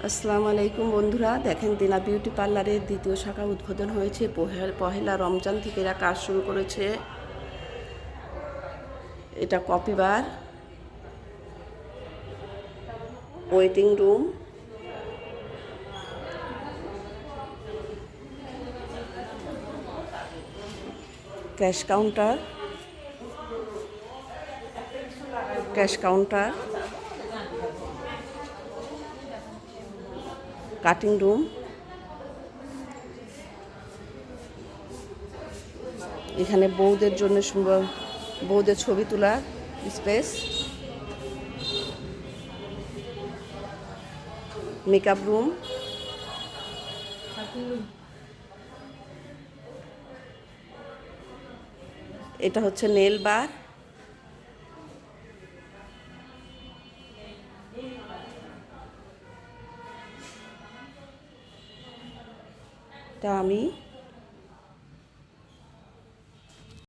আসসালামু আলাইকুম বন্ধুরা, দেখেন দিনা বিউটি পার্লারের দ্বিতীয় শাখা উদ্বোধন হয়েছে। পহেলা রমজান থেকে এরা কাজ শুরু করেছে। এটা coffee bar, waiting room, cash counter, cutting room, এখানে বউদের জন্য বউদের ছবি তোলার স্পেস, মেকআপ রুম, এটা হচ্ছে নেল বার, তা আমি